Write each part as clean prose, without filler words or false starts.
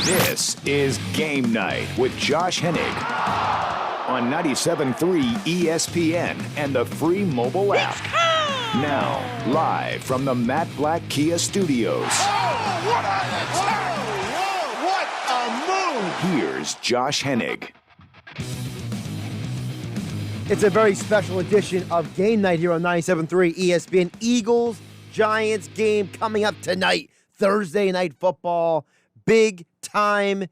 This is Game Night with Josh Hennig on 97.3 ESPN and the free mobile app. Now, live from the Matt Blatt Kia Studios. What a move! Here's Josh Hennig. It's a very special edition of Game Night here on 97.3 ESPN. Eagles-Giants game coming up tonight. Thursday night football. Big time.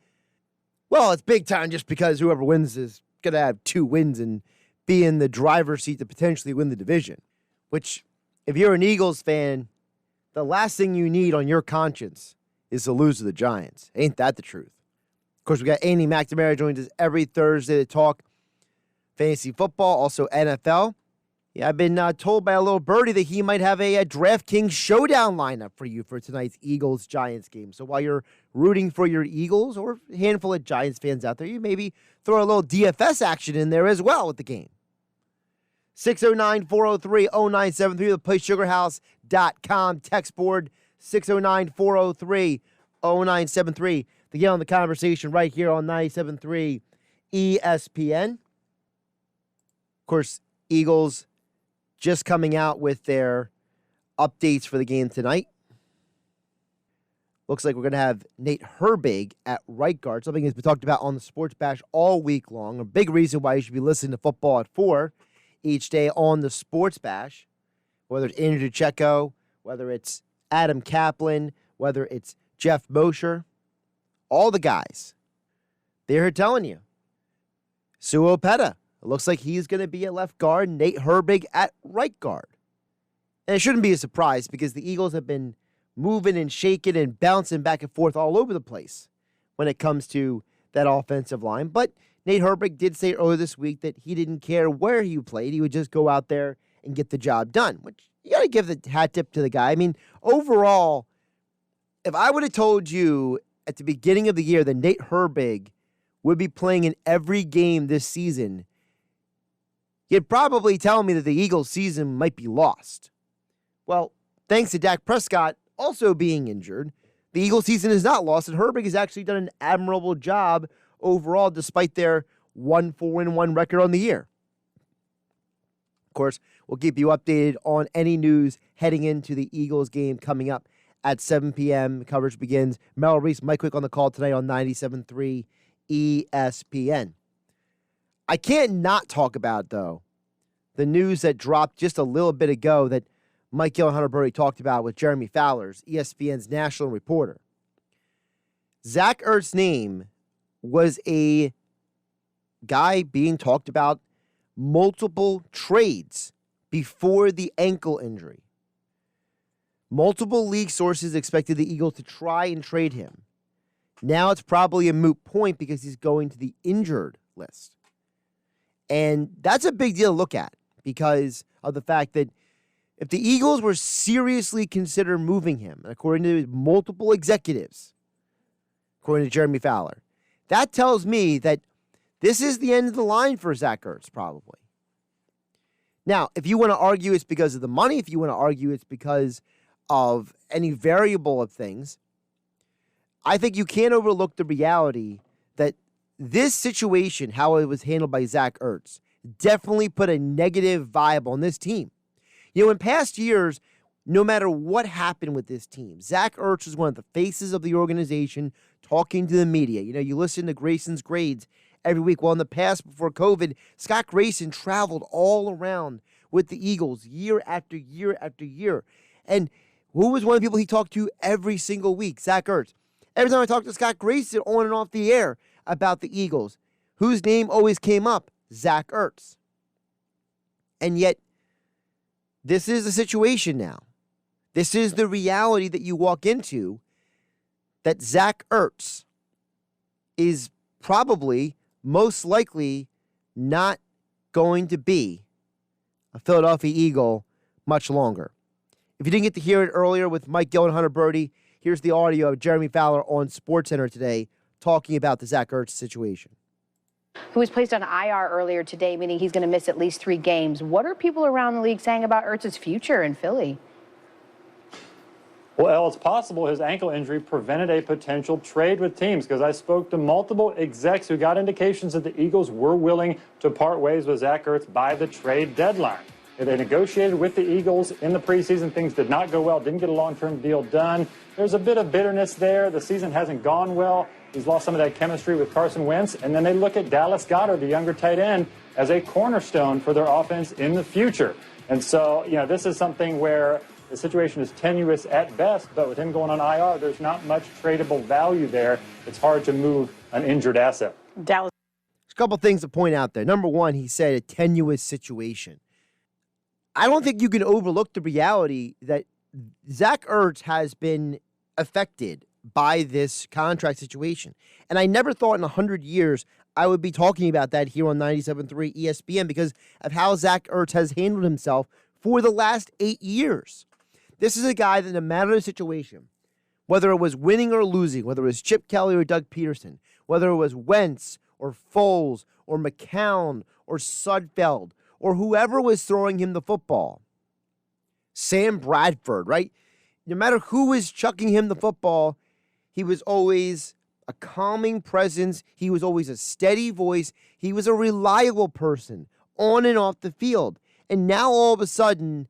Well, it's big time just because whoever wins is going to have 2 wins and be in the driver's seat to potentially win the division. Which, if you're an Eagles fan, the last thing you need on your conscience is to lose to the Giants. Ain't that the truth? Of course, we got Andy McNamara joins us every Thursday to talk fantasy football, also NFL. Yeah, I've been told by a little birdie that he might have a DraftKings showdown lineup for you for tonight's Eagles-Giants game. So while you're rooting for your Eagles or a handful of Giants fans out there, you maybe throw a little DFS action in there as well with the game. 609-403-0973, the PlaySugarHouse.com text board, 609-403-0973 to get on the conversation right here on 97.3 ESPN. Of course, Eagles just coming out with their updates for the game tonight. Looks like we're going to have Nate Herbig at right guard, something that's been talked about on the Sports Bash all week long. A big reason why you should be listening to football at 4 each day on the Sports Bash, whether it's Andrew Checo, whether it's Adam Kaplan, whether it's Jeff Mosher, all the guys, they're here telling you. Sua Opeta. It looks like he's going to be at left guard, Nate Herbig at right guard. And it shouldn't be a surprise because the Eagles have been moving and shaking and bouncing back and forth all over the place when it comes to that offensive line. But Nate Herbig did say earlier this week that he didn't care where he played. He would just go out there and get the job done, which you got to give the hat tip to the guy. I mean, overall, if I would have told you at the beginning of the year that Nate Herbig would be playing in every game this season, you'd probably tell me that the Eagles' season might be lost. Well, thanks to Dak Prescott also being injured, the Eagles' season is not lost, and Herbig has actually done an admirable job overall despite their 1-4-1 record on the year. Of course, we'll keep you updated on any news heading into the Eagles game coming up at 7 p.m. Coverage begins. Mel Reese, Mike Quick on the call today on 97.3 ESPN. I can't not talk about, though, the news that dropped just a little bit ago that Mike Gill and Hunter Brody talked about with Jeremy Fowlers, ESPN's national reporter. Zach Ertz's name was a guy being talked about multiple trades before the ankle injury. Multiple league sources expected the Eagles to try and trade him. Now it's probably a moot point because he's going to the injured list. And that's a big deal to look at because of the fact that if the Eagles were seriously consider moving him, according to multiple executives, according to Jeremy Fowler, that tells me that this is the end of the line for Zach Ertz, probably. Now, if you want to argue it's because of the money, if you want to argue it's because of any variable of things, I think you can't overlook the reality that this situation, how it was handled by Zach Ertz, definitely put a negative vibe on this team. You know, in past years, no matter what happened with this team, Zach Ertz was one of the faces of the organization talking to the media. You know, you listen to Grayson's grades every week. Well, in the past, before COVID, Scott Grayson traveled all around with the Eagles year after year after year. And who was one of the people he talked to every single week? Zach Ertz. Every time I talked to Scott Grayson on and off the air about the Eagles, whose name always came up? Zach Ertz. And yet, this is the situation now. This is the reality that you walk into, that Zach Ertz is probably, most likely, not going to be a Philadelphia Eagle much longer. If you didn't get to hear it earlier with Mike Gill and Hunter Brody, here's the audio of Jeremy Fowler on SportsCenter today talking about the Zach Ertz situation. Who was placed on IR earlier today, meaning he's going to miss at least 3 games. What are people around the league saying about Ertz's future in Philly? Well, it's possible his ankle injury prevented a potential trade with teams, because I spoke to multiple execs who got indications that the Eagles were willing to part ways with Zach Ertz by the trade deadline. They negotiated with the Eagles in the preseason. Things did not go well, didn't get a long-term deal done. There's a bit of bitterness there. The season hasn't gone well. He's lost some of that chemistry with Carson Wentz. And then they look at Dallas Goedert, the younger tight end, as a cornerstone for their offense in the future. And so, this is something where the situation is tenuous at best, but with him going on IR, there's not much tradable value there. It's hard to move an injured asset. Dallas. There's a couple things to point out there. Number one, he said a tenuous situation. I don't think you can overlook the reality that Zach Ertz has been affected by this contract situation. And I never thought in 100 years I would be talking about that here on 97.3 ESPN because of how Zach Ertz has handled himself for the last 8 years. This is a guy that no matter the situation, whether it was winning or losing, whether it was Chip Kelly or Doug Peterson, whether it was Wentz or Foles or McCown or Sudfeld or whoever was throwing him the football, Sam Bradford, right? No matter who was chucking him the football, he was always a calming presence. He was always a steady voice. He was a reliable person on and off the field. And now all of a sudden,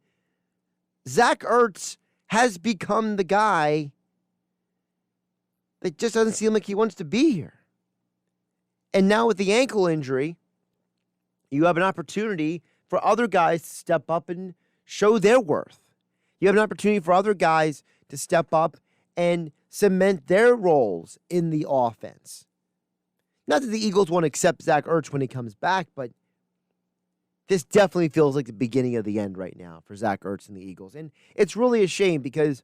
Zach Ertz has become the guy that just doesn't seem like he wants to be here. And now with the ankle injury, you have an opportunity for other guys to step up and show their worth. You have an opportunity for other guys to step up and cement their roles in the offense. Not that the Eagles won't accept Zach Ertz when he comes back, but this definitely feels like the beginning of the end right now for Zach Ertz and the Eagles. And it's really a shame because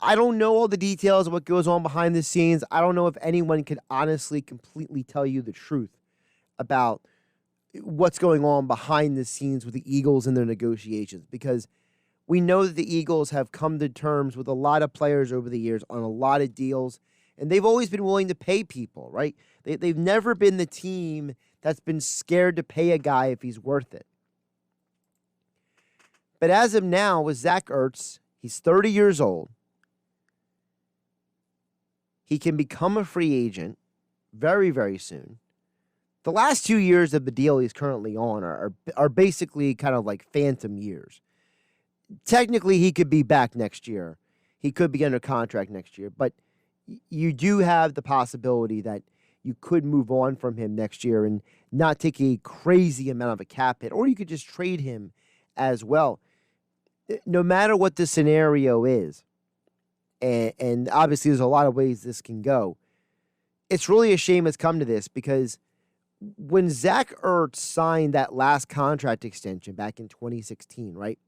I don't know all the details of what goes on behind the scenes. I don't know if anyone could honestly, completely tell you the truth about what's going on behind the scenes with the Eagles and their negotiations, because we know that the Eagles have come to terms with a lot of players over the years on a lot of deals, and they've always been willing to pay people, right? They've never been the team that's been scared to pay a guy if he's worth it. But as of now, with Zach Ertz, he's 30 years old. He can become a free agent very, very soon. The last 2 years of the deal he's currently on are basically kind of like phantom years. Technically, he could be back next year. He could be under contract next year. But you do have the possibility that you could move on from him next year and not take a crazy amount of a cap hit, or you could just trade him as well. No matter what the scenario is, and obviously there's a lot of ways this can go, it's really a shame it's come to this, because when Zach Ertz signed that last contract extension back in 2016, right,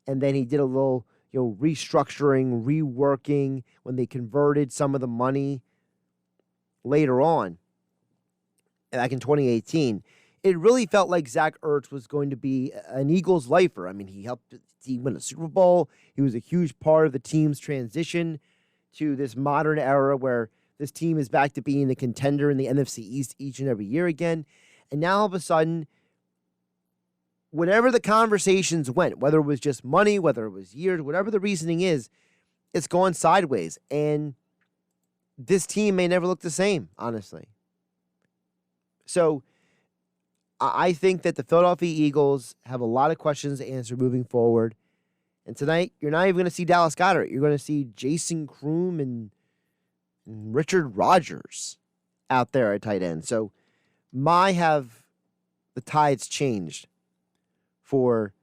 and then he did a little restructuring, reworking when they converted some of the money later on, back in 2018, it really felt like Zach Ertz was going to be an Eagles lifer. I mean, he helped the team win a Super Bowl. He was a huge part of the team's transition to this modern era where this team is back to being the contender in the NFC East each and every year again. And now all of a sudden, whatever the conversations went, whether it was just money, whether it was years, whatever the reasoning is, it's gone sideways. And this team may never look the same, honestly. So I think that the Philadelphia Eagles have a lot of questions to answer moving forward. And tonight, you're not even going to see Dallas Goedert. You're going to see Jason Kroom and Richard Rodgers out there at tight end. So have the tides changed for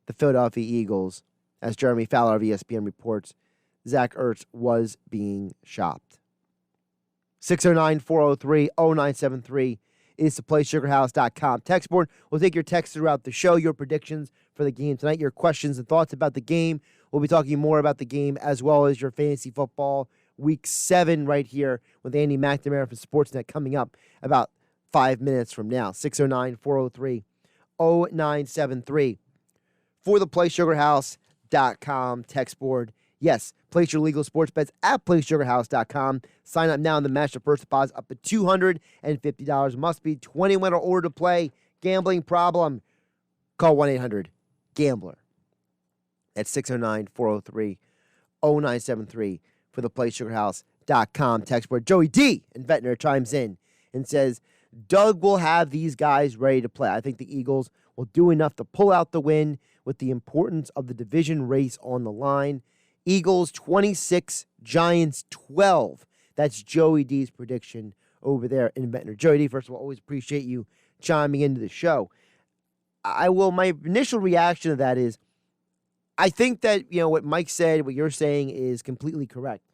the Philadelphia Eagles, as Jeremy Fowler of ESPN reports, Zach Ertz was being shopped. 609-403-0973 is the PlaySugarHouse.com text board. We'll take your texts throughout the show, your predictions for the game tonight, your questions and thoughts about the game. We'll be talking more about the game as well as your fantasy football Week 7 right here with Andy McNamara from Sportsnet coming up about 5 minutes from now. 609-403-0973 for the PlaySugarHouse.com text board. Yes, place your legal sports bets at PlaySugarHouse.com. Sign up now and then match the first deposit up to $250. Must be 21 or older to play. Gambling problem? Call 1-800-GAMBLER. That's 609-403-0973 for the PlaySugarHouse.com text board. Joey D. in Ventnor chimes in and says, Doug will have these guys ready to play. I think the Eagles will do enough to pull out the win with the importance of the division race on the line. Eagles 26, Giants 12. That's Joey D's prediction over there in Ventnor. Joey D, first of all, always appreciate you chiming into the show. My initial reaction to that is, I think that, what Mike said, what you're saying is completely correct.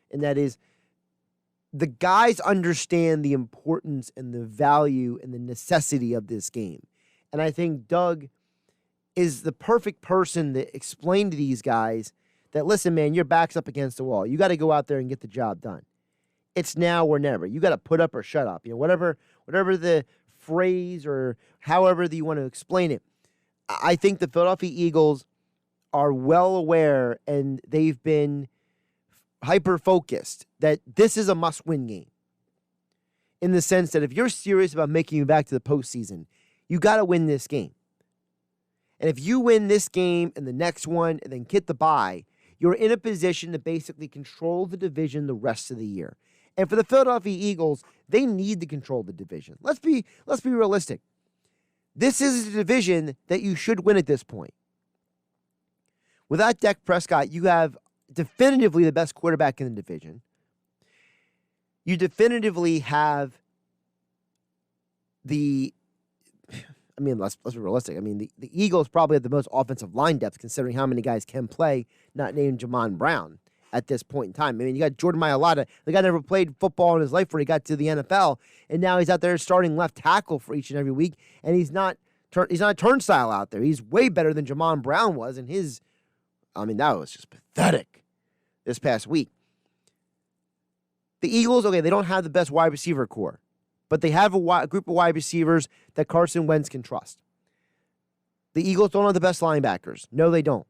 And that is, the guys understand the importance and the value and the necessity of this game. And I think Doug is the perfect person to explain to these guys that, listen, man, your back's up against the wall. You got to go out there and get the job done. It's now or never. You got to put up or shut up. Whatever the phrase or however that you want to explain it. I think the Philadelphia Eagles are well aware, and they've been hyper-focused that this is a must-win game. In the sense that if you're serious about making it back to the postseason, you got to win this game. And if you win this game and the next one and then get the bye, you're in a position to basically control the division the rest of the year. And for the Philadelphia Eagles, they need to control the division. Let's be realistic. This is a division that you should win at this point. Without Dak Prescott, you have definitively the best quarterback in the division. You definitively have let's be realistic. The Eagles probably have the most offensive line depth considering how many guys can play, not named Jamon Brown at this point in time. You got Jordan Mailata. The guy never played football in his life before he got to the NFL, and now he's out there starting left tackle for each and every week, and he's not a turnstile out there. He's way better than Jamon Brown was in his that was just pathetic this past week. The Eagles, okay, they don't have the best wide receiver core, but they have a group of wide receivers that Carson Wentz can trust. The Eagles don't have the best linebackers. No, they don't.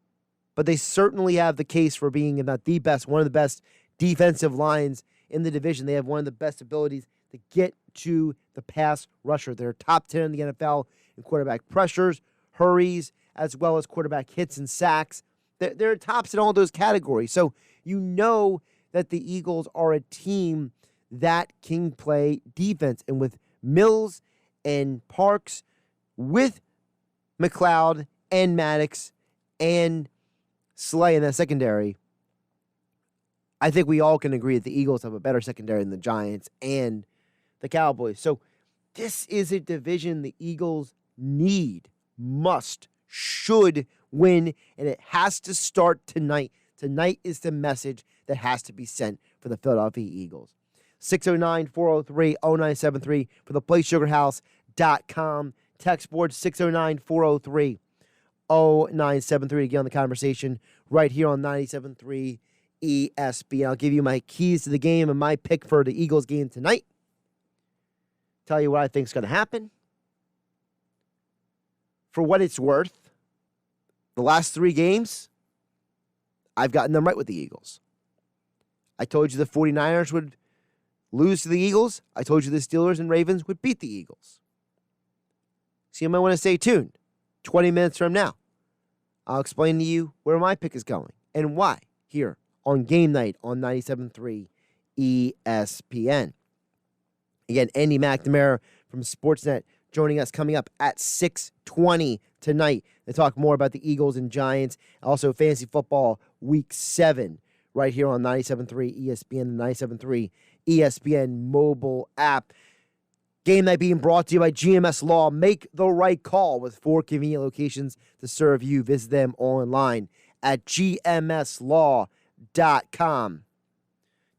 But they certainly have the case for being about the best, one of the best defensive lines in the division. They have one of the best abilities to get to the pass rusher. They're top 10 in the NFL in quarterback pressures, hurries, as well as quarterback hits and sacks. They're tops in all those categories. So you know that the Eagles are a team that can play defense. And with Mills and Parks, with McLeod and Maddox and Slay in that secondary, I think we all can agree that the Eagles have a better secondary than the Giants and the Cowboys. So this is a division the Eagles need, must, should win, and it has to start tonight. Tonight is the message that has to be sent for the Philadelphia Eagles. 609-403-0973 for the PlaySugarHouse.com. Text board 609-403-0973 to get on the conversation right here on 97.3 ESPN. I'll give you my keys to the game and my pick for the Eagles game tonight. Tell you what I think is going to happen. For what it's worth, the last 3 games, I've gotten them right with the Eagles. I told you the 49ers would lose to the Eagles. I told you the Steelers and Ravens would beat the Eagles. So you might want to stay tuned. 20 minutes from now, I'll explain to you where my pick is going and why here on Game Night on 97.3 ESPN. Again, Andy McNamara from Sportsnet joining us coming up at 6:20 tonight to talk more about the Eagles and Giants. Also, Fantasy Football Week 7 right here on 97.3 ESPN, the 97.3 ESPN mobile app. Game Night being brought to you by GMS Law. Make the right call with 4 convenient locations to serve you. Visit them online at gmslaw.com.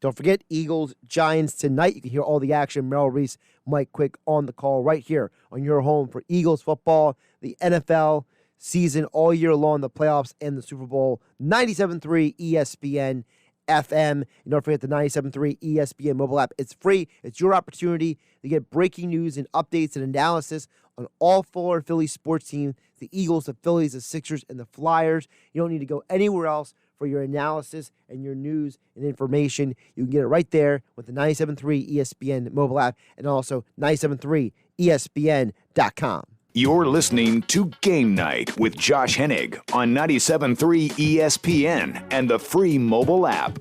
Don't forget, Eagles, Giants tonight. You can hear all the action. Merrill Reese, Mike Quick on the call right here on your home for Eagles football, the NFL season all year long, the playoffs, and the Super Bowl. 97.3 ESPN FM. And don't forget the 97.3 ESPN mobile app. It's free. It's your opportunity to get breaking news and updates and analysis on all 4 Philly sports teams, the Eagles, the Phillies, the Sixers, and the Flyers. You don't need to go anywhere else for your analysis and your news and information. You can get it right there with the 97.3 ESPN mobile app and also 97.3ESPN.com. You're listening to Game Night with Josh Hennig on 97.3 ESPN and the free mobile app.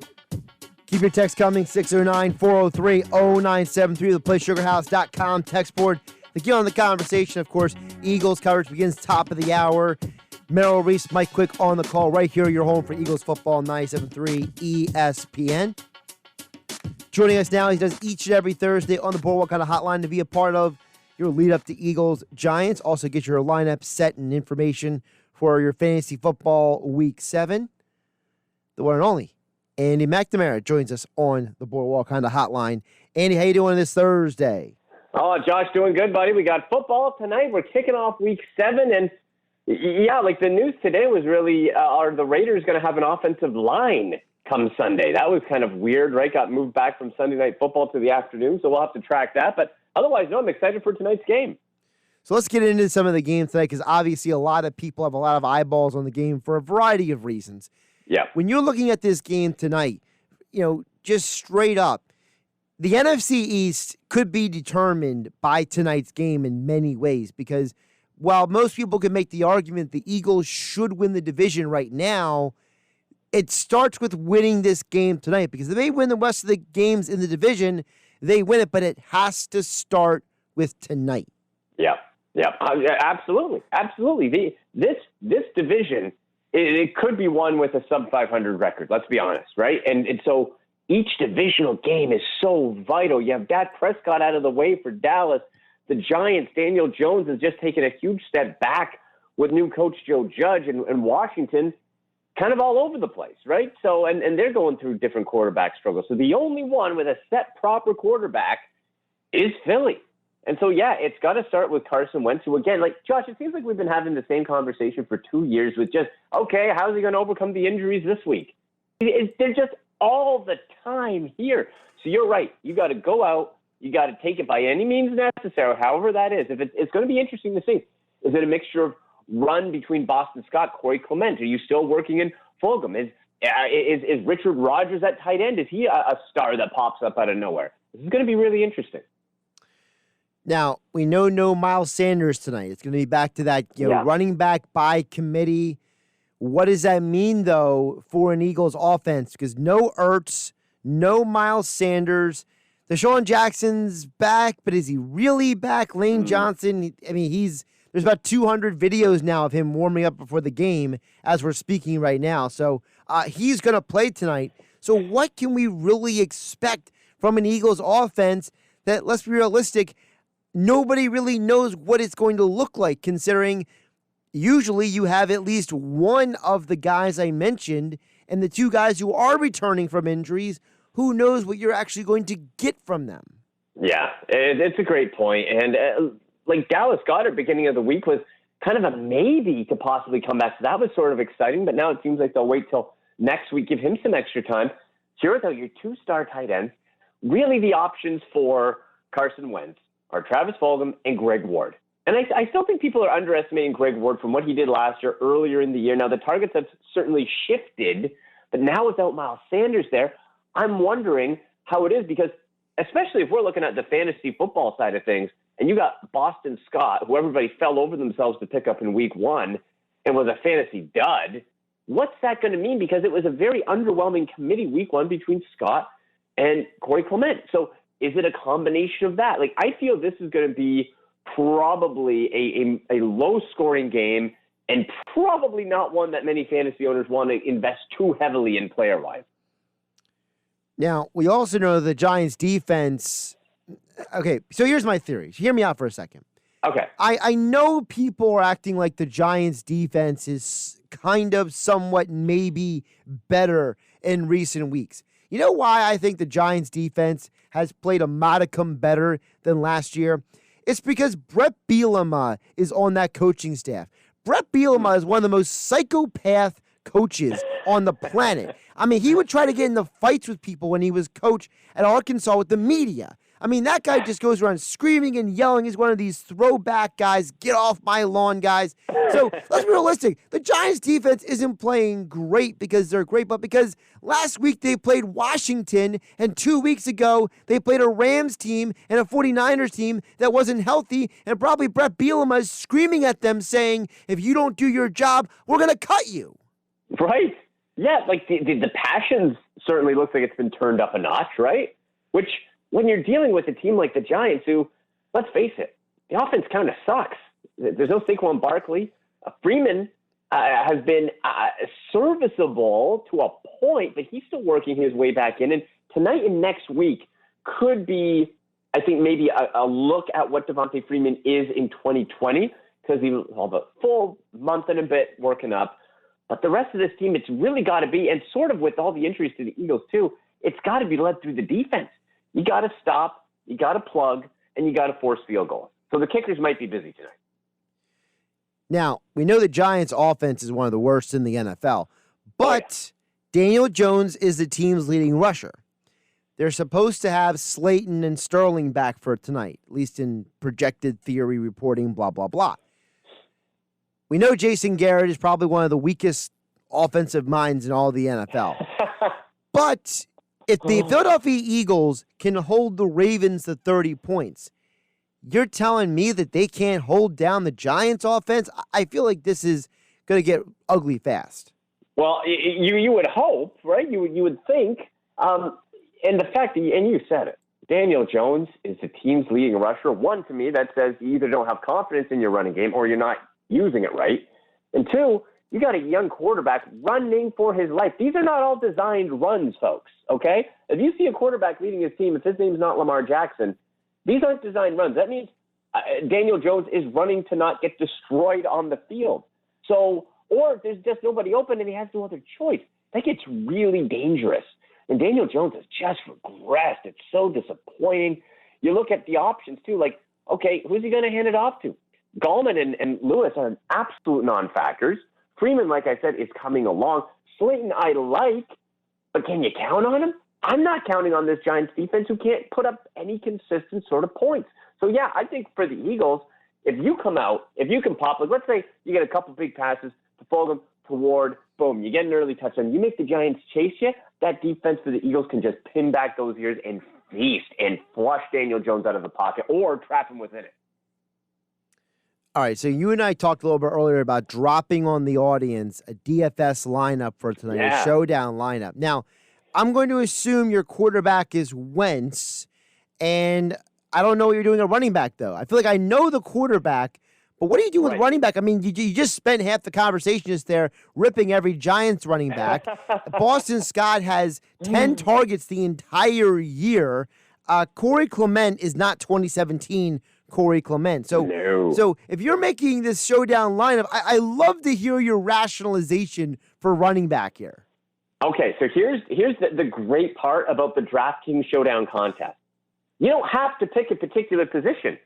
Keep your text coming, 609-403-0973, the PlaySugarHouse.com text board. To get on the conversation, of course, Eagles coverage begins top of the hour. Merrill Reese, Mike Quick on the call right here. Your home for Eagles football, 97.3 ESPN. Joining us now, he does each and every Thursday on the Boardwalk kind of hotline to be a part of your lead up to Eagles Giants. Also get your lineup set and information for your fantasy football week 7. The one and only Andy McNamara joins us on the Boardwalk kind of hotline. Andy, how you doing this Thursday? Oh, Josh, doing good, buddy. We got football tonight. We're kicking off week 7, and yeah, like the news today was really, are the Raiders going to have an offensive line come Sunday? That was kind of weird, right? Got moved back from Sunday Night Football to the afternoon, so we'll have to track that. But otherwise, no, I'm excited for tonight's game. So let's get into some of the games tonight, because obviously a lot of people have a lot of eyeballs on the game for a variety of reasons. Yeah. When you're looking at this game tonight, just straight up, the NFC East could be determined by tonight's game in many ways, because while most people can make the argument the Eagles should win the division right now, it starts with winning this game tonight, because if they win the rest of the games in the division, they win it, but it has to start with tonight. Yeah, absolutely. This division, it could be won with a sub-500 record, let's be honest, right? And so each divisional game is so vital. You have Dak Prescott out of the way for Dallas. The Giants, Daniel Jones has just taken a huge step back with new coach Joe Judge, and Washington kind of all over the place, right? So, and they're going through different quarterback struggles. So the only one with a set proper quarterback is Philly. And so, yeah, it's got to start with Carson Wentz, who, again, like, Josh, it seems like we've been having the same conversation for 2 years with just, okay, how's he going to overcome the injuries this week? They're just all the time here. So you're right. You got to go out. You got to take it by any means necessary, however that is. If it's going to be interesting to see. Is it a mixture of run between Boston Scott, Corey Clement? Are you still working in Fulgham? Is Richard Rodgers at tight end? Is he a star that pops up out of nowhere? This is going to be really interesting. Now, we know no Miles Sanders tonight. It's going to be back to that running back by committee. What does that mean, though, for an Eagles offense? Because no Ertz, no Miles Sanders. Deshaun Jackson's back, but is he really back? Lane Johnson, there's about 200 videos now of him warming up before the game as we're speaking right now. So he's going to play tonight. So what can we really expect from an Eagles offense that, let's be realistic, nobody really knows what it's going to look like, considering usually you have at least one of the guys I mentioned and the two guys who are returning from injuries. Who knows what you're actually going to get from them? Yeah, it's a great point. And like Dallas Goedert, beginning of the week was kind of a maybe to possibly come back. So that was sort of exciting, but now it seems like they'll wait till next week, give him some extra time. Here, though, your 2-star tight ends, really the options for Carson Wentz are Travis Fulgham and Greg Ward. And I still think people are underestimating Greg Ward from what he did last year, earlier in the year. Now, the targets have certainly shifted, but now without Miles Sanders there, I'm wondering how it is, because especially if we're looking at the fantasy football side of things, and you got Boston Scott, who everybody fell over themselves to pick up in week 1 and was a fantasy dud, what's that going to mean? Because it was a very underwhelming committee week 1 between Scott and Corey Clement. So is it a combination of that? Like, I feel this is going to be probably a low-scoring game, and probably not one that many fantasy owners want to invest too heavily in player-wise. Now, we also know the Giants' defense. Okay, so here's my theory. Hear me out for a second. Okay. I know people are acting like the Giants' defense is kind of somewhat maybe better in recent weeks. You know why I think the Giants' defense has played a modicum better than last year? It's because Brett Bielema is on that coaching staff. Brett Bielema is one of the most psychopath coaches on the planet. He would try to get into fights with people when he was coach at Arkansas with the media. I mean, that guy just goes around screaming and yelling. He's one of these throwback guys, get off my lawn guys. So let's be realistic. The Giants defense isn't playing great because they're great, but because last week they played Washington, and 2 weeks ago they played a Rams team and a 49ers team that wasn't healthy, and probably Brett Bielema is screaming at them saying, if you don't do your job, we're going to cut you. Right. Yeah, like the passion certainly looks like it's been turned up a notch, right? Which, when you're dealing with a team like the Giants, who, let's face it, the offense kind of sucks. There's no Saquon Barkley. Freeman has been serviceable to a point, but he's still working his way back in. And tonight and next week could be, I think, maybe a look at what Devontae Freeman is in 2020, because he will have a full month and a bit working up. But the rest of this team, it's really got to be, and sort of with all the injuries to the Eagles too, it's got to be led through the defense. You got to stop, you got to plug, and you got to force field goals. So the kickers might be busy tonight. Now, we know the Giants' offense is one of the worst in the NFL, but Daniel Jones is the team's leading rusher. They're supposed to have Slayton and Sterling back for tonight, at least in projected theory reporting, blah, blah, blah. We know Jason Garrett is probably one of the weakest offensive minds in all the NFL. But if the Philadelphia Eagles can hold the Ravens to 30 points, you're telling me that they can't hold down the Giants' offense? I feel like this is going to get ugly fast. Well, you would hope, right? You would think. And the fact that, and you said it, Daniel Jones is the team's leading rusher. One, to me, that says you either don't have confidence in your running game or you're not using it right. And two, you got a young quarterback running for his life. These are not all designed runs, folks, okay? If you see a quarterback leading his team, if his name's not Lamar Jackson, these aren't designed runs. That means Daniel Jones is running to not get destroyed on the field. So, or if there's just nobody open and he has no other choice, that gets really dangerous. And Daniel Jones has just regressed. It's so disappointing. You look at the options, too, like, okay, who's he going to hand it off to? Gallman and Lewis are absolute non-factors. Freeman, like I said, is coming along. Slayton I like, but can you count on him? I'm not counting on this Giants defense who can't put up any consistent sort of points. So, yeah, I think for the Eagles, if you come out, if you can pop, like let's say you get a couple big passes to Fulgham, to Ward, boom, you get an early touchdown. You make the Giants chase you, that defense for the Eagles can just pin back those ears and feast and flush Daniel Jones out of the pocket or trap him within it. All right, so you and I talked a little bit earlier about dropping on the audience a DFS lineup for tonight, a showdown lineup. Now, I'm going to assume your quarterback is Wentz, and I don't know what you're doing at running back, though. I feel like I know the quarterback, but what do you do with running back? I mean, you just spent half the conversation just there ripping every Giants running back. Boston Scott has 10 targets the entire year. Corey Clement is not 2017 Corey Clement. So if you're making this showdown lineup, I love to hear your rationalization for running back here. Okay, so here's the great part about the DraftKings Showdown contest. You don't have to pick a particular position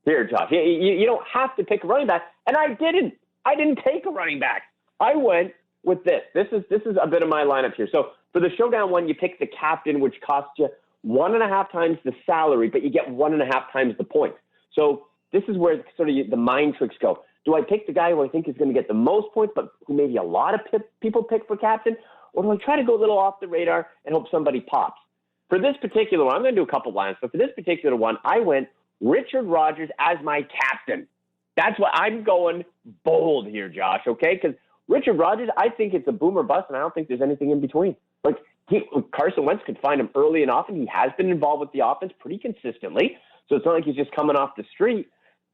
here, Josh. You don't have to pick a running back, and I didn't. I didn't take a running back. I went with this. This is a bit of my lineup here. So for the Showdown one, you pick the captain, which costs you 1.5 times the salary, but you get 1.5 times the points. So this is where sort of the mind tricks go. Do I pick the guy who I think is going to get the most points, but who maybe a lot of people pick for captain? Or do I try to go a little off the radar and hope somebody pops? For this particular one, I'm going to do a couple lines, but for this particular one, I went Richard Rodgers as my captain. That's what I'm going bold here, Josh, okay? Because Richard Rodgers, I think it's a boom or bust, and I don't think there's anything in between. Like, Carson Wentz could find him early and often. He has been involved with the offense pretty consistently. So it's not like he's just coming off the street.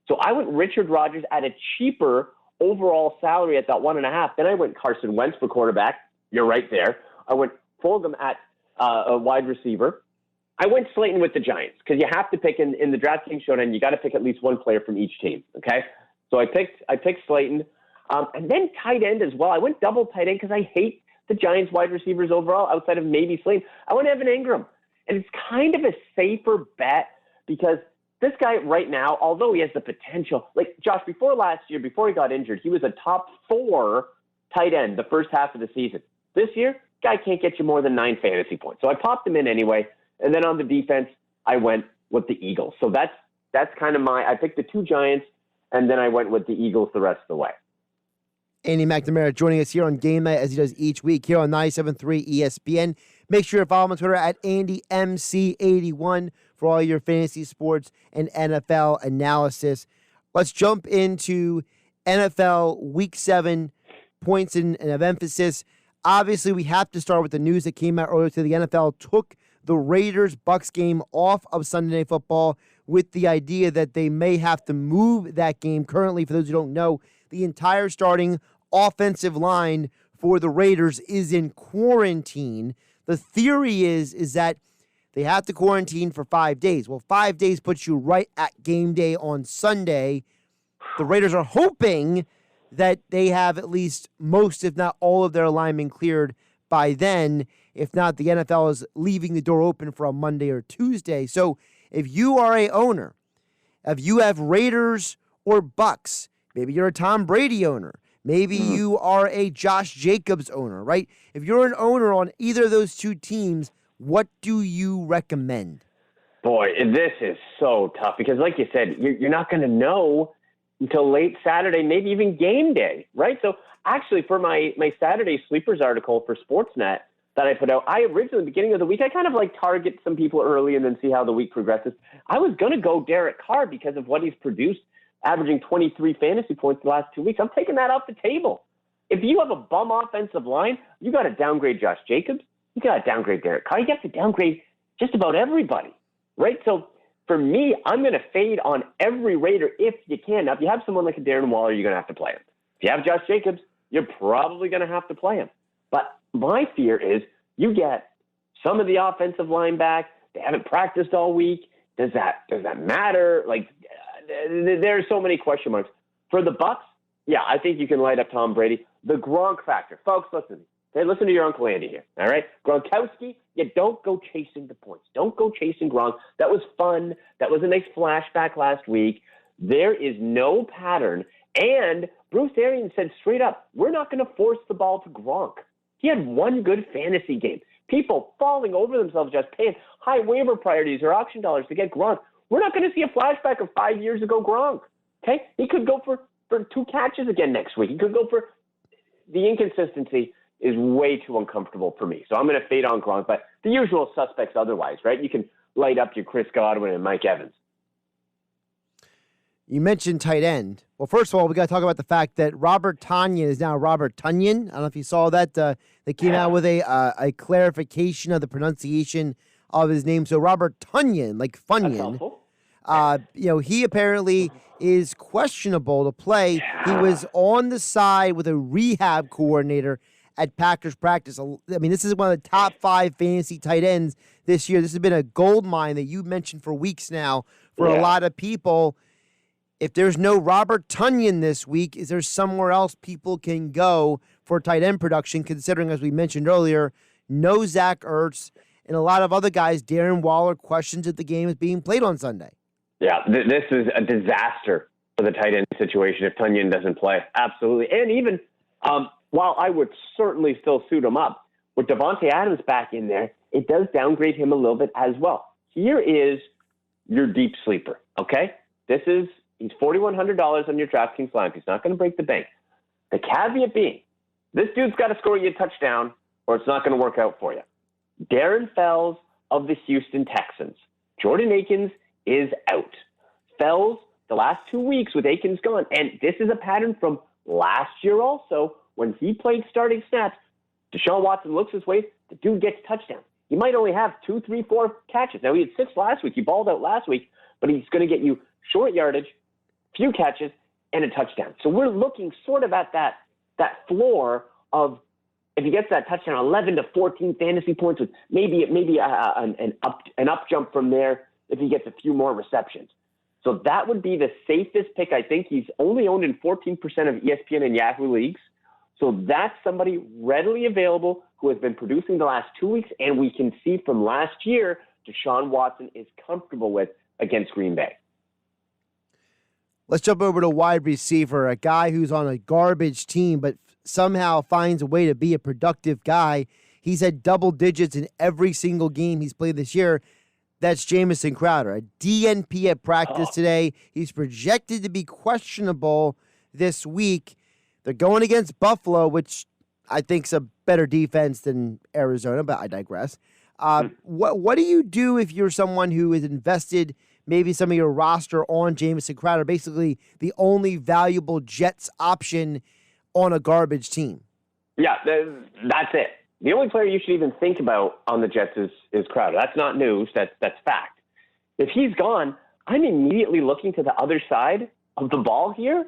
So I went Richard Rodgers at a cheaper overall salary at that 1.5. Then I went Carson Wentz for quarterback. You're right there. I went Fulgham at a wide receiver. I went Slayton with the Giants because you have to pick in the DraftKings Showdown. You got to pick at least one player from each team. Okay. So I picked Slayton, and then tight end as well. I went double tight end because I hate the Giants wide receivers overall outside of maybe Slayton. I went Evan Ingram, and it's kind of a safer bet. Because this guy right now, although he has the potential, like Josh, before last year, before he got injured, he was a top 4 tight end the first half of the season. This year, guy can't get you more than 9 fantasy points. So I popped him in anyway. And then on the defense, I went with the Eagles. So that's kind of I picked the 2 Giants, and then I went with the Eagles the rest of the way. Andy McNamara joining us here on Game Night as he does each week here on 97.3 ESPN. Make sure to follow him on Twitter at AndyMC81 for all your fantasy sports and NFL analysis. Let's jump into NFL Week 7 points and of emphasis. Obviously, we have to start with the news that came out earlier today. The NFL took the Raiders-Bucks game off of Sunday Night Football with the idea that they may have to move that game. Currently, for those who don't know, the entire starting offensive line for the Raiders is in quarantine. The theory is that they have to quarantine for 5 days. Well, 5 days puts you right at game day on Sunday. The Raiders are hoping that they have at least most, if not all, of their linemen cleared by then. If not, the NFL is leaving the door open for a Monday or Tuesday. So if you are a owner, if you have Raiders or Bucks, maybe you're a Tom Brady owner, maybe you are a Josh Jacobs owner, right? If you're an owner on either of those 2 teams, what do you recommend? Boy, this is so tough because, like you said, you're not going to know until late Saturday, maybe even game day, right? So actually, for my Saturday Sleepers article for Sportsnet that I put out, I originally, beginning of the week, I kind of like target some people early and then see how the week progresses. I was going to go Derek Carr because of what he's produced, averaging 23 fantasy points the last 2 weeks. I'm taking that off the table. If you have a bum offensive line, you got to downgrade Josh Jacobs. You got to downgrade Derek Carr. You have to downgrade just about everybody, right? So for me, I'm going to fade on every Raider if you can. Now, if you have someone like a Darren Waller, you're going to have to play him. If you have Josh Jacobs, you're probably going to have to play him. But my fear is you get some of the offensive line back. They haven't practiced all week. Does that matter? Like, there's so many question marks. For the Bucks, yeah, I think you can light up Tom Brady. The Gronk factor. Folks, listen. Hey, listen to your Uncle Andy here, all right? Gronkowski, you don't go chasing the points. Don't go chasing Gronk. That was fun. That was a nice flashback last week. There is no pattern. And Bruce Arians said straight up, we're not going to force the ball to Gronk. He had one good fantasy game. People falling over themselves just paying high waiver priorities or auction dollars to get Gronk. We're not going to see a flashback of 5 years ago Gronk, okay? He could go for 2 catches again next week. He could go for the inconsistency is way too uncomfortable for me. So I'm going to fade on Gronk, but the usual suspects otherwise, right? You can light up your Chris Godwin and Mike Evans. You mentioned tight end. Well, first of all, we got to talk about the fact that Robert Tonyan is now Robert Tunyon. I don't know if you saw that. They came out with a clarification of the pronunciation of his name. So Robert Tunyon, like Funyun. He apparently is questionable to play. He was on the side with a rehab coordinator at Packers practice. I mean, this is one of the top 5 fantasy tight ends this year. This has been a gold mine that you mentioned for weeks now for a lot of people. If there's no Robert Tunyon this week, is there somewhere else people can go for tight end production, considering, as we mentioned earlier, no Zach Ertz and a lot of other guys, Darren Waller, questions if the game is being played on Sunday? Yeah, this is a disaster for the tight end situation if Tunyon doesn't play. Absolutely. And even while I would certainly still suit him up, with Devontae Adams back in there, it does downgrade him a little bit as well. Here is your deep sleeper, okay? He's $4,100 on your DraftKings lineup. He's not going to break the bank. The caveat being, this dude's got to score you a touchdown or it's not going to work out for you. Darren Fells of the Houston Texans. Jordan Akins is out. Fells, the last 2 weeks with Akins gone, and this is a pattern from last year also, when he played starting snaps, Deshaun Watson looks his way, the dude gets touchdown. He might only have 2, 3, 4 catches. Now, he had 6 last week. He balled out last week, but he's going to get you short yardage, few catches, and a touchdown. So we're looking sort of at that floor of, if he gets that touchdown, 11 to 14 fantasy points with maybe an up jump from there if he gets a few more receptions. So that would be the safest pick. I think he's only owned in 14% of ESPN and Yahoo leagues. So that's somebody readily available who has been producing the last 2 weeks, and we can see from last year, Deshaun Watson is comfortable with against Green Bay. Let's jump over to wide receiver, a guy who's on a garbage team but somehow finds a way to be a productive guy. He's had double digits in every single game he's played this year. That's Jamison Crowder, a DNP at practice today. He's projected to be questionable this week. They're going against Buffalo, which I think is a better defense than Arizona, but I digress. What do you do if you're someone who is invested maybe some of your roster on Jamison Crowder, basically the only valuable Jets option on a garbage team? Yeah, that's it. The only player you should even think about on the Jets is Crowder. That's not news. That's fact. If he's gone, I'm immediately looking to the other side of the ball here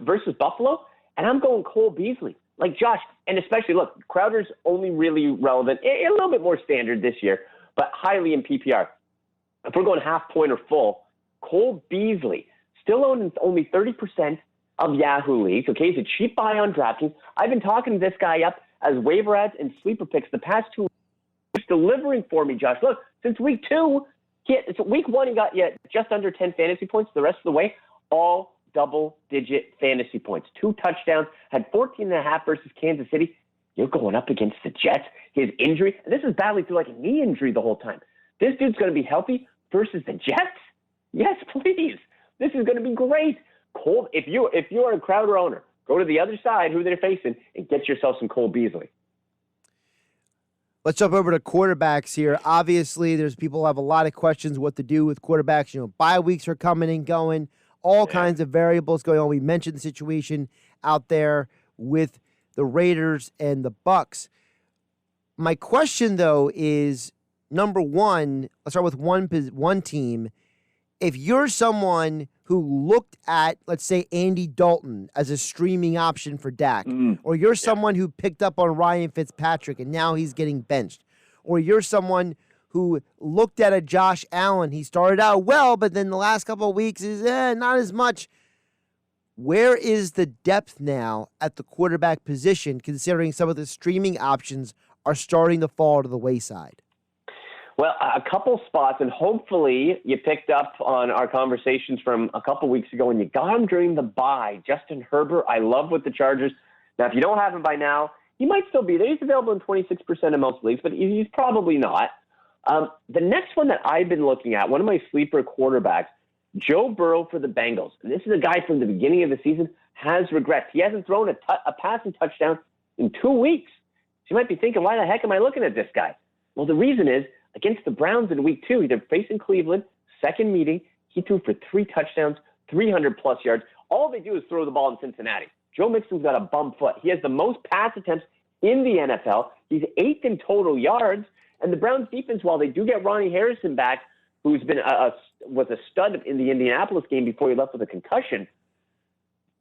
versus Buffalo, and I'm going Cole Beasley. Like Josh, and especially, look, Crowder's only really relevant, a little bit more standard this year, but highly in PPR. If we're going half point or full, Cole Beasley, still owns only 30% of Yahoo leagues. Okay, he's a cheap buy on DraftKings. I've been talking to this guy up as waiver ads and sleeper picks the past 2 weeks. He's delivering for me, Josh. Look, since week 2, week 1 he got just under 10 fantasy points. The rest of the way, all double-digit fantasy points. 2 touchdowns, had 14.5 versus Kansas City. You're going up against the Jets. His injury, and this is battling through like a knee injury the whole time. This dude's going to be healthy versus the Jets? Yes, please. This is going to be great. Cole, if you're a Crowder owner, go to the other side, who they're facing, and get yourself some Cole Beasley. Let's jump over to quarterbacks here. Obviously, there's people who have a lot of questions what to do with quarterbacks. Bye weeks are coming and going. All kinds of variables going on. We mentioned the situation out there with the Raiders and the Bucks. My question, though, is, number one, let's start with one team. If you're someone who looked at, let's say, Andy Dalton as a streaming option for Dak, or you're someone who picked up on Ryan Fitzpatrick and now he's getting benched, or you're someone who looked at a Josh Allen, he started out well, but then the last couple of weeks is not as much. Where is the depth now at the quarterback position, considering some of the streaming options are starting to fall to the wayside? Well, a couple spots, and hopefully you picked up on our conversations from a couple weeks ago and you got him during the bye. Justin Herbert, I love with the Chargers. Now, if you don't have him by now, he might still be there. He's available in 26% of most leagues, but he's probably not. The next one that I've been looking at, one of my sleeper quarterbacks, Joe Burrow for the Bengals. And this is a guy from the beginning of the season, has regrets. He hasn't thrown a passing touchdown in 2 weeks. So you might be thinking, why the heck am I looking at this guy? Well, the reason is, against the Browns in week 2, they're facing Cleveland, second meeting. He threw for 3 touchdowns, 300-plus yards. All they do is throw the ball in Cincinnati. Joe Mixon's got a bum foot. He has the most pass attempts in the NFL. He's 8th in total yards. And the Browns defense, while they do get Ronnie Harrison back, who's been was a stud in the Indianapolis game before he left with a concussion,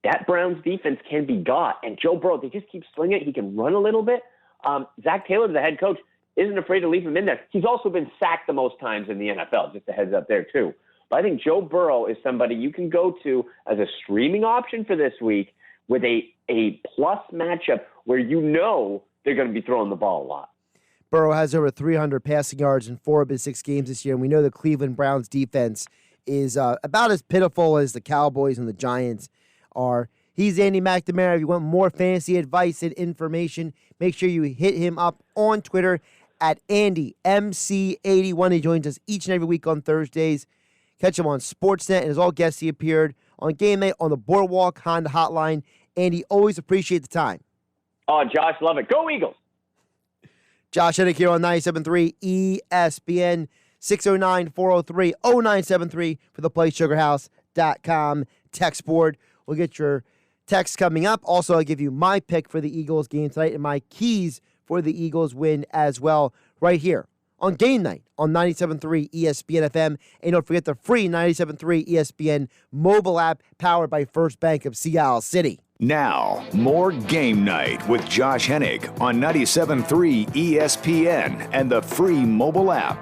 that Browns defense can be got. And Joe Burrow, they just keep slinging it. He can run a little bit. Zach Taylor, the head coach, isn't afraid to leave him in there. He's also been sacked the most times in the NFL, just a heads up there too. But I think Joe Burrow is somebody you can go to as a streaming option for this week with a plus matchup where they're going to be throwing the ball a lot. Burrow has over 300 passing yards in 4 of his 6 games this year, and we know the Cleveland Browns defense is about as pitiful as the Cowboys and the Giants are. He's Andy McNamara. If you want more fantasy advice and information, make sure you hit him up on Twitter at AndyMC81. He joins us each and every week on Thursdays. Catch him on Sportsnet, and as all guests, he appeared on GameNight on the Boardwalk Honda Hotline. Andy, always appreciate the time. Oh, Josh, love it. Go Eagles. Josh Hennig here on 97.3 ESPN, 609-403-0973 for the PlaySugarHouse.com text board. We'll get your text coming up. Also, I'll give you my pick for the Eagles game tonight and my keys for the Eagles win as well right here on Game Night on 97.3 ESPN FM. And don't forget the free 97.3 ESPN mobile app powered by First Bank of Sea City. Now, more Game Night with Josh Hennig on 97.3 ESPN and the free mobile app.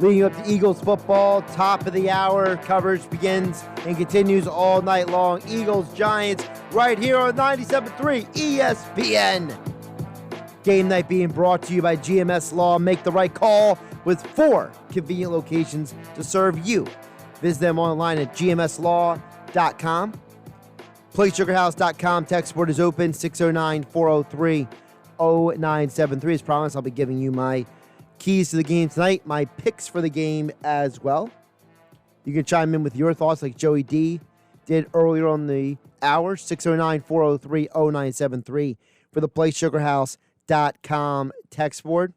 Leading up to Eagles football, top of the hour, coverage begins and continues all night long. Eagles, Giants, right here on 97.3 ESPN. Game Night being brought to you by GMS Law. Make the right call with 4 convenient locations to serve you. Visit them online at gmslaw.com. PlaySugarHouse.com text board is open, 609-403-0973. As promised, I'll be giving you my keys to the game tonight, my picks for the game as well. You can chime in with your thoughts like Joey D did earlier on the hour, 609-403-0973 for the PlaySugarHouse.com text board.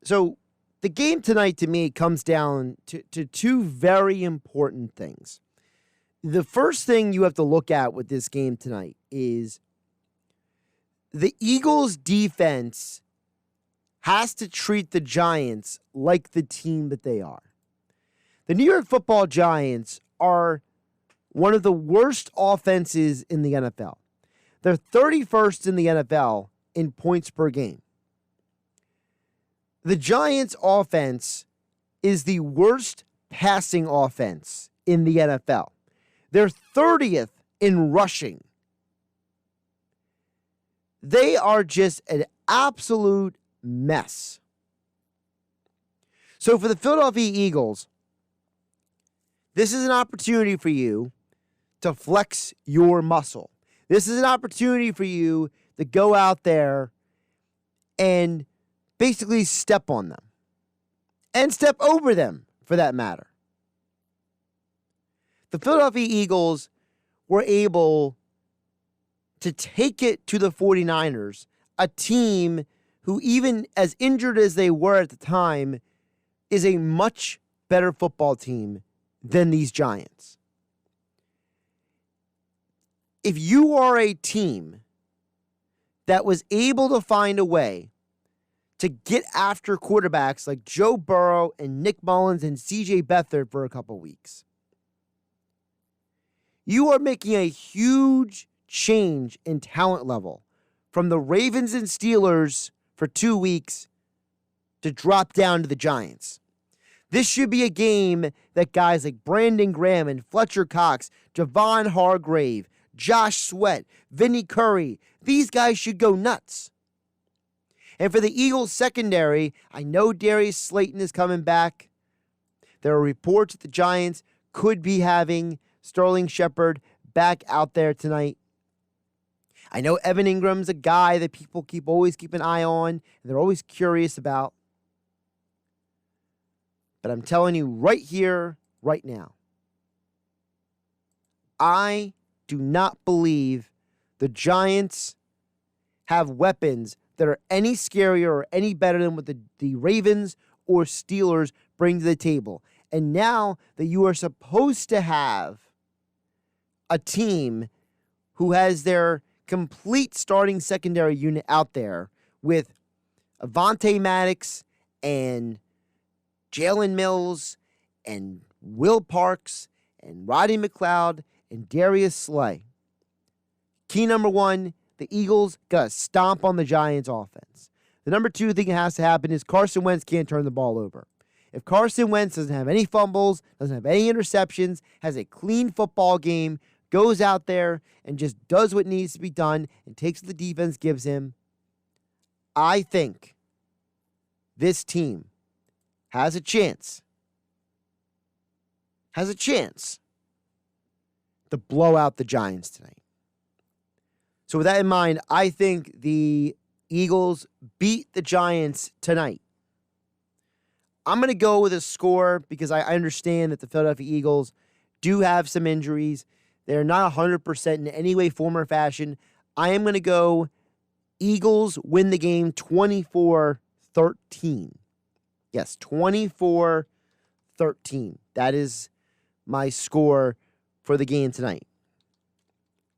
So the game tonight to me comes down to two very important things. The first thing you have to look at with this game tonight is the Eagles' defense has to treat the Giants like the team that they are. The New York Football Giants are one of the worst offenses in the NFL. They're 31st in the NFL in points per game. The Giants' offense is the worst passing offense in the NFL. They're 30th in rushing. They are just an absolute mess. So for the Philadelphia Eagles, this is an opportunity for you to flex your muscle. This is an opportunity for you to go out there and basically step on them and step over them, for that matter. The Philadelphia Eagles were able to take it to the 49ers, a team who, even as injured as they were at the time, is a much better football team than these Giants. If you are a team that was able to find a way to get after quarterbacks like Joe Burrow and Nick Mullins and CJ Beathard for a couple weeks, you are making a huge change in talent level from the Ravens and Steelers for 2 weeks to drop down to the Giants. This should be a game that guys like Brandon Graham and Fletcher Cox, Javon Hargrave, Josh Sweat, Vinny Curry, these guys should go nuts. And for the Eagles secondary, I know Darius Slayton is coming back. There are reports that the Giants could be having Sterling Shepard back out there tonight. I know Evan Ingram's a guy that people always keep an eye on, and they're always curious about. But I'm telling you right here, right now, I do not believe the Giants have weapons that are any scarier or any better than what the Ravens or Steelers bring to the table. And now that you are supposed to have a team who has their complete starting secondary unit out there with Avonte Maddox and Jalen Mills and Will Parks and Roddy McLeod and Darius Slay. Key number one, the Eagles got to stomp on the Giants' offense. The number two thing that has to happen is Carson Wentz can't turn the ball over. If Carson Wentz doesn't have any fumbles, doesn't have any interceptions, has a clean football game, goes out there and just does what needs to be done and takes what the defense gives him, I think this team has a chance to blow out the Giants tonight. So with that in mind, I think the Eagles beat the Giants tonight. I'm going to go with a score because I understand that the Philadelphia Eagles do have some injuries. They're not 100% in any way, form, or fashion. I am going to go Eagles win the game 24-13. Yes, 24-13. That is my score for the game tonight.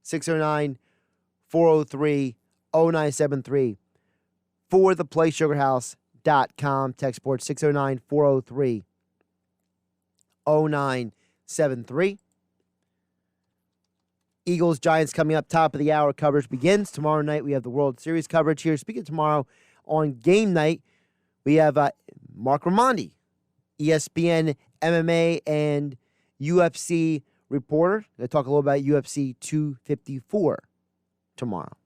609-403-0973 for the PlaySugarHouse.com. Text board 609-403-0973. Eagles, Giants coming up top of the hour. Coverage begins. Tomorrow night we have the World Series coverage here. Speaking tomorrow on Game Night, we have Mark Raimondi, ESPN MMA and UFC reporter. They talk a little about UFC 254 tomorrow.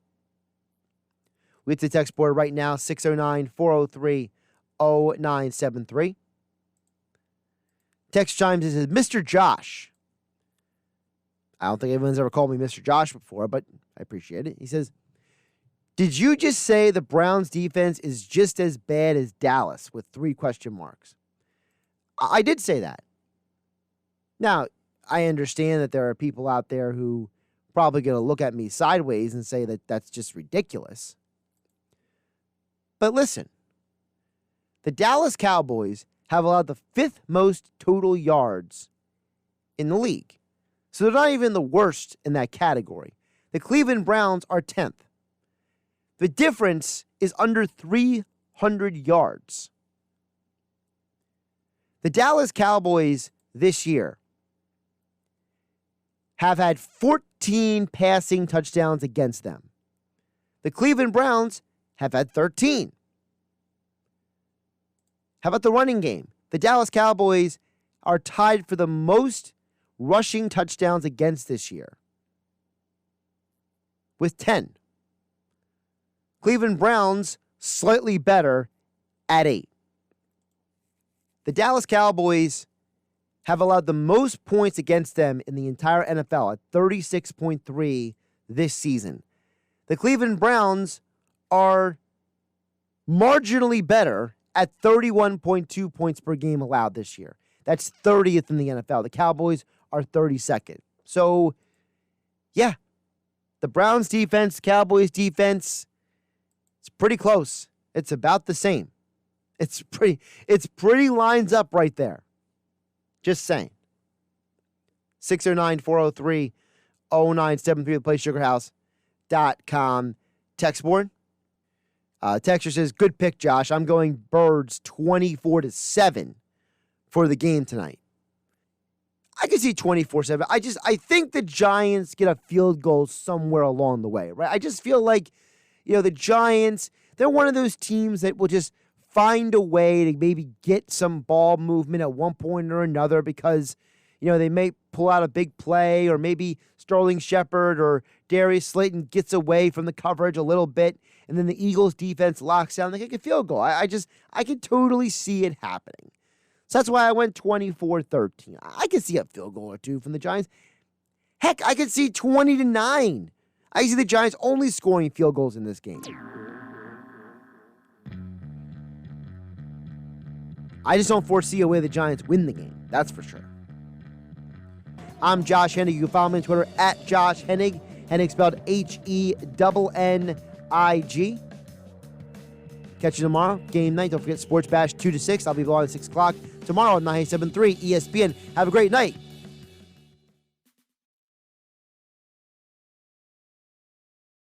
We get to the text board right now, 609-403-0973. Text chimes and says, Mr. Josh. I don't think anyone's ever called me Mr. Josh before, but I appreciate it. He says, Did you just say the Browns defense is just as bad as Dallas with 3 question marks? I did say that. Now, I understand that there are people out there who probably going to look at me sideways and say that that's just ridiculous. But listen, the Dallas Cowboys have allowed the 5th most total yards in the league. So they're not even the worst in that category. The Cleveland Browns are 10th. The difference is under 300 yards. The Dallas Cowboys this year have had 14 passing touchdowns against them. The Cleveland Browns have had 13. How about the running game? The Dallas Cowboys are tied for the most rushing touchdowns against this year with 10. Cleveland Browns slightly better at 8. The Dallas Cowboys have allowed the most points against them in the entire NFL at 36.3 this season. The Cleveland Browns are marginally better at 31.2 points per game allowed this year. That's 30th in the NFL. The Cowboys are 32nd. So, yeah, the Browns defense, Cowboys defense, it's pretty close. It's about the same. It's pretty lines up right there. Just saying. 609-403-0973, theplaysugarhouse.com. Text board. Texture says, good pick, Josh. I'm going Birds 24-7 for the game tonight. I can see 24-7. I think the Giants get a field goal somewhere along the way, right? I just feel like, the Giants, they're one of those teams that will just find a way to maybe get some ball movement at one point or another because, they may pull out a big play, or maybe Sterling Shepard or Darius Slayton gets away from the coverage a little bit, and then the Eagles defense locks down. They kick a field goal. I can totally see it happening. So that's why I went 24-13. I can see a field goal or two from the Giants. Heck, I could see 20-9. I see the Giants only scoring field goals in this game. I just don't foresee a way the Giants win the game. That's for sure. I'm Josh Hennig. You can follow me on Twitter at Josh Hennig. Hennig spelled Hennig. Catch you tomorrow. Game night. Don't forget Sports Bash 2 to 6. I'll be on at 6 o'clock tomorrow on 97.3 ESPN. Have a great night.